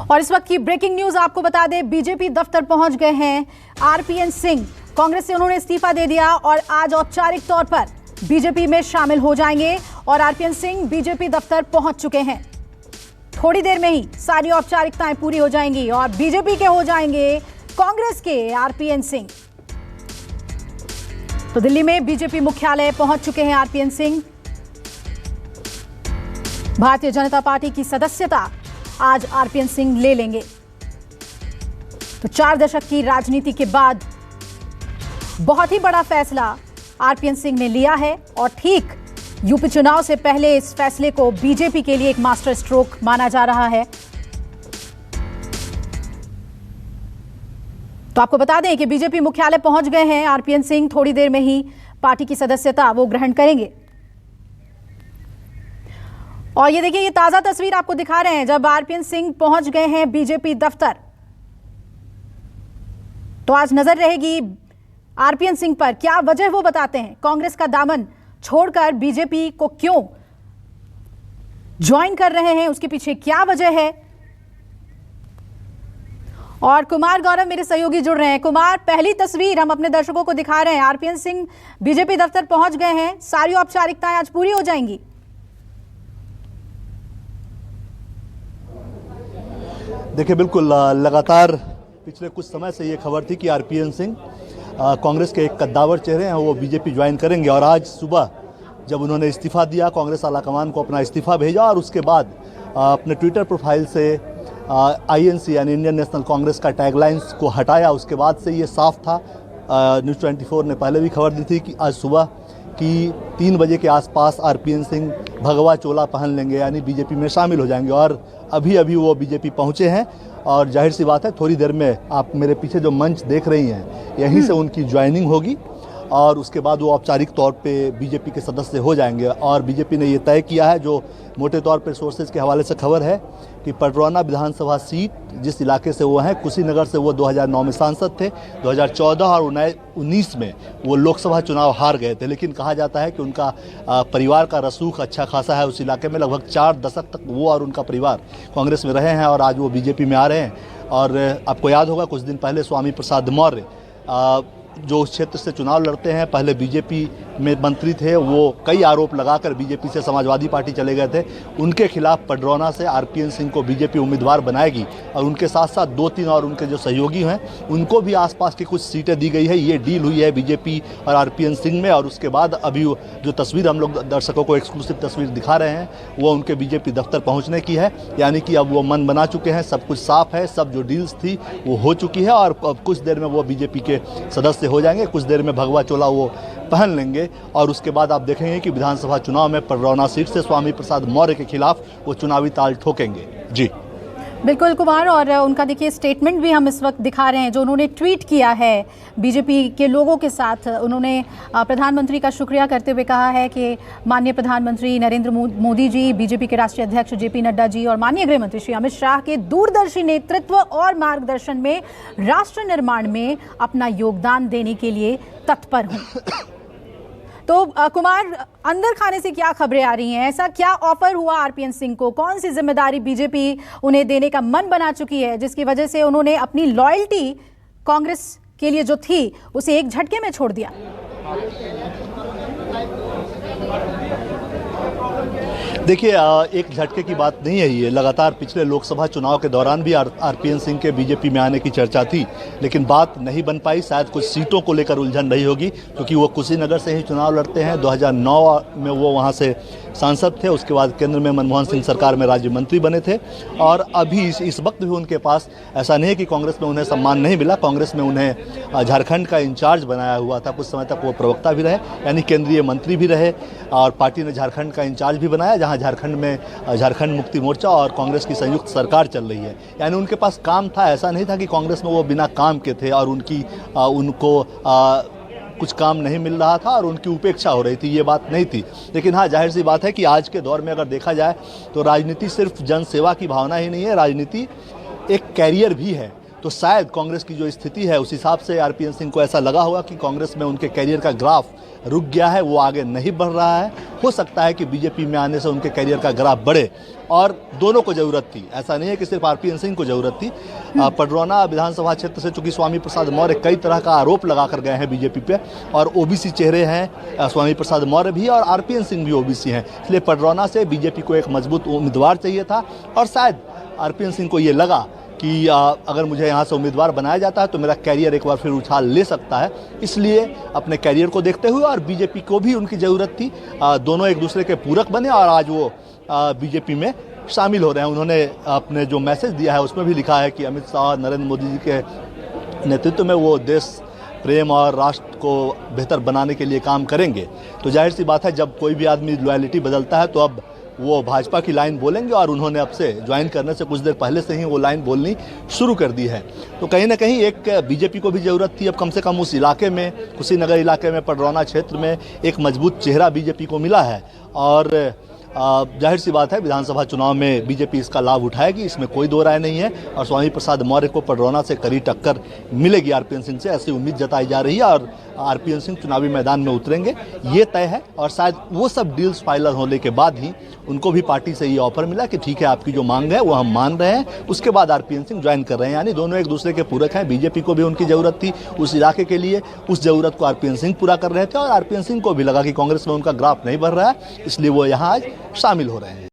और इस वक्त की ब्रेकिंग न्यूज आपको बता दें, बीजेपी दफ्तर पहुंच गए हैं आरपीएन सिंह। कांग्रेस से उन्होंने इस्तीफा दे दिया और आज औपचारिक तौर पर बीजेपी में शामिल हो जाएंगे। और आरपीएन सिंह बीजेपी दफ्तर पहुंच चुके हैं। थोड़ी देर में ही सारी औपचारिकताएं पूरी हो जाएंगी और बीजेपी के हो जाएंगे कांग्रेस के आरपीएन सिंह। तो दिल्ली में बीजेपी मुख्यालय पहुंच चुके हैं आरपीएन सिंह। भारतीय जनता पार्टी की सदस्यता आज आरपीएन सिंह ले लेंगे। तो 4 दशक की राजनीति के बाद बहुत ही बड़ा फैसला आरपीएन सिंह ने लिया है और ठीक यूपी चुनाव से पहले इस फैसले को बीजेपी के लिए एक मास्टर स्ट्रोक माना जा रहा है। तो आपको बता दें कि बीजेपी मुख्यालय पहुंच गए हैं आरपीएन सिंह। थोड़ी देर में ही पार्टी की सदस्यता वो ग्रहण करेंगे। और ये देखिए, ये ताजा तस्वीर आपको दिखा रहे हैं जब आरपीएन सिंह पहुंच गए हैं बीजेपी दफ्तर। तो आज नजर रहेगी आरपीएन सिंह पर। क्या वजह वो बताते हैं, कांग्रेस का दामन छोड़कर बीजेपी को क्यों ज्वाइन कर रहे हैं, उसके पीछे क्या वजह है। और कुमार गौरव मेरे सहयोगी जुड़ रहे हैं। कुमार, पहली तस्वीर हम अपने दर्शकों को दिखा रहे हैं। आरपीएन सिंह बीजेपी दफ्तर पहुंच गए हैं। सारी औपचारिकताएं आज पूरी हो जाएंगी। देखिए, बिल्कुल लगातार पिछले कुछ समय से ये खबर थी कि आरपीएन सिंह कांग्रेस के एक कद्दावर चेहरे हैं, वो बीजेपी ज्वाइन करेंगे। और आज सुबह जब उन्होंने इस्तीफा दिया, कांग्रेस आलाकमान को अपना इस्तीफा भेजा और उसके बाद अपने ट्विटर प्रोफाइल से आईएनसी यानी इंडियन नेशनल कांग्रेस का टैगलाइंस को हटाया, उसके बाद से ये साफ था। न्यूज़ 24 ने पहले भी खबर दी थी कि आज सुबह कि 3 बजे के आसपास आरपीएन सिंह भगवा चोला पहन लेंगे, यानी बीजेपी में शामिल हो जाएंगे। और अभी वो बीजेपी पहुंचे हैं और जाहिर सी बात है थोड़ी देर में आप मेरे पीछे जो मंच देख रही हैं, यहीं से उनकी ज्वाइनिंग होगी और उसके बाद वो औपचारिक तौर पे बीजेपी के सदस्य हो जाएंगे। और बीजेपी ने ये तय किया है, जो मोटे तौर पे सोर्सेज के हवाले से खबर है, कि पडरौना विधानसभा सीट जिस इलाके से वो हैं, कुशीनगर से वो 2009 में सांसद थे। 2014 और 2019 में वो लोकसभा चुनाव हार गए थे, लेकिन कहा जाता है कि उनका परिवार का रसूख अच्छा खासा है उस इलाके में। लगभग 4 दशक तक वो और उनका परिवार कांग्रेस में रहे हैं और आज वो बीजेपी में आ रहे हैं। और आपको याद होगा कुछ दिन पहले स्वामी प्रसाद मौर्य जो उस क्षेत्र से चुनाव लड़ते हैं, पहले बीजेपी में मंत्री थे, वो कई आरोप लगाकर बीजेपी से समाजवादी पार्टी चले गए थे। उनके खिलाफ पडरौना से आरपीएन सिंह को बीजेपी उम्मीदवार बनाएगी और उनके साथ साथ 2-3 और उनके जो सहयोगी हैं उनको भी आसपास की कुछ सीटें दी गई है। ये डील हुई है बीजेपी और आरपीएन सिंह में। और उसके बाद अभी जो तस्वीर हम लोग दर्शकों को एक्सक्लूसिव तस्वीर दिखा रहे हैं, वो उनके बीजेपी दफ्तर पहुँचने की है। यानी कि अब वो मन बना चुके हैं, सब कुछ साफ है, सब जो डील्स थी वो हो चुकी है और अब कुछ देर में वो बीजेपी के सदस्य हो जाएंगे। कुछ देर में भगवा चोला वो पहन लेंगे और उसके बाद आप देखेंगे कि विधानसभा चुनाव में पडरौना सीट से स्वामी प्रसाद मौर्य के खिलाफ वो चुनावी ताल ठोकेंगे। जी बिल्कुल कुमार, और उनका देखिए स्टेटमेंट भी हम इस वक्त दिखा रहे हैं जो उन्होंने ट्वीट किया है बीजेपी के लोगों के साथ। उन्होंने प्रधानमंत्री का शुक्रिया करते हुए कहा है कि माननीय प्रधानमंत्री नरेंद्र मोदी जी, बीजेपी के राष्ट्रीय अध्यक्ष जेपी नड्डा जी और माननीय गृह मंत्री श्री अमित शाह के दूरदर्शी नेतृत्व और मार्गदर्शन में राष्ट्र निर्माण में अपना योगदान देने के लिए तत्पर हूँ। तो कुमार, अंदर खाने से क्या खबरें आ रही हैं, ऐसा क्या ऑफर हुआ आरपीएन सिंह को, कौन सी जिम्मेदारी बीजेपी उन्हें देने का मन बना चुकी है जिसकी वजह से उन्होंने अपनी लॉयल्टी कांग्रेस के लिए जो थी उसे एक झटके में छोड़ दिया। देखिए, एक झटके की बात नहीं है ये। लगातार पिछले लोकसभा चुनाव के दौरान भी आरपीएन सिंह के बीजेपी में आने की चर्चा थी, लेकिन बात नहीं बन पाई। शायद कुछ सीटों को लेकर उलझन रही होगी, क्योंकि वो कुशीनगर से ही चुनाव लड़ते हैं। 2009 में वो वहाँ से सांसद थे, उसके बाद केंद्र में मनमोहन सिंह सरकार में राज्य मंत्री बने थे। और अभी इस वक्त भी उनके पास, ऐसा नहीं है कि कांग्रेस में उन्हें सम्मान नहीं मिला, कांग्रेस में उन्हें झारखंड का इंचार्ज बनाया हुआ था। कुछ समय तक वो प्रवक्ता भी रहे, यानी केंद्रीय मंत्री भी रहे, और पार्टी ने झारखंड का इंचार्ज भी बनाया, जहां झारखंड में झारखंड मुक्ति मोर्चा और कांग्रेस की संयुक्त सरकार चल रही है। यानी उनके पास काम था, ऐसा नहीं था कि कांग्रेस में वो बिना काम के थे और उनको कुछ काम नहीं मिल रहा था और उनकी उपेक्षा हो रही थी, ये बात नहीं थी। लेकिन हाँ, जाहिर सी बात है कि आज के दौर में अगर देखा जाए तो राजनीति सिर्फ जनसेवा की भावना ही नहीं है, राजनीति एक कैरियर भी है। तो शायद कांग्रेस की जो स्थिति है उस हिसाब से आरपीएन सिंह को ऐसा लगा होगा कि कांग्रेस में उनके कैरियर का ग्राफ रुक गया है, वो आगे नहीं बढ़ रहा है। हो सकता है कि बीजेपी में आने से उनके कैरियर का ग्राफ बढ़े, और दोनों को ज़रूरत थी। ऐसा नहीं है कि सिर्फ आरपीएन सिंह को ज़रूरत थी। पडरौना विधानसभा क्षेत्र से चूंकि स्वामी प्रसाद मौर्य कई तरह का आरोप लगा कर गए हैं बीजेपी पे, और ओबीसी चेहरे हैं, स्वामी प्रसाद मौर्य भी और आरपीएन सिंह भी ओबीसी हैं, इसलिए पडरौना से बीजेपी को एक मजबूत उम्मीदवार चाहिए था। और शायद आरपीएन सिंह को ये लगा कि अगर मुझे यहाँ से उम्मीदवार बनाया जाता है तो मेरा कैरियर एक बार फिर उछाल ले सकता है, इसलिए अपने कैरियर को देखते हुए और बीजेपी को भी उनकी ज़रूरत थी। दोनों एक दूसरे के पूरक बने और आज वो बीजेपी में शामिल हो रहे हैं। उन्होंने अपने जो मैसेज दिया है उसमें भी लिखा है कि अमित शाह नरेंद्र मोदी जी के नेतृत्व में वो देश प्रेम और राष्ट्र को बेहतर बनाने के लिए काम करेंगे। तो जाहिर सी बात है, जब कोई भी आदमी लॉयल्टी बदलता है तो अब वो भाजपा की लाइन बोलेंगे, और उन्होंने अब से ज्वाइन करने से कुछ देर पहले से ही वो लाइन बोलनी शुरू कर दी है। तो कहीं ना कहीं एक बीजेपी को भी ज़रूरत थी अब कम से कम उस इलाके में, कुशीनगर इलाके में, पडरौना क्षेत्र में एक मजबूत चेहरा बीजेपी को मिला है। और जाहिर सी बात है, विधानसभा चुनाव में बीजेपी इसका लाभ उठाएगी, इसमें कोई दो राय नहीं है। और स्वामी प्रसाद मौर्य को पडरौना से कड़ी टक्कर मिलेगी आरपीएन सिंह से, ऐसी उम्मीद जताई जा रही है। और आरपीएन सिंह चुनावी मैदान में उतरेंगे, ये तय है। और शायद वो सब डील्स फाइनल होने के बाद ही उनको भी पार्टी से ये ऑफर मिला कि ठीक है, आपकी जो मांग है वो हम मान रहे हैं। उसके बाद आरपीएन सिंह ज्वाइन कर रहे हैं, यानी दोनों एक दूसरे के पूरक हैं। बीजेपी को भी उनकी ज़रूरत थी उस इलाके के लिए, उस ज़रूरत को आरपीएन सिंह पूरा कर रहे थे, और आरपीएन सिंह को भी लगा कि कांग्रेस में उनका ग्राफ नहीं बढ़ रहा है, इसलिए वो यहाँ आज शामिल हो रहे हैं।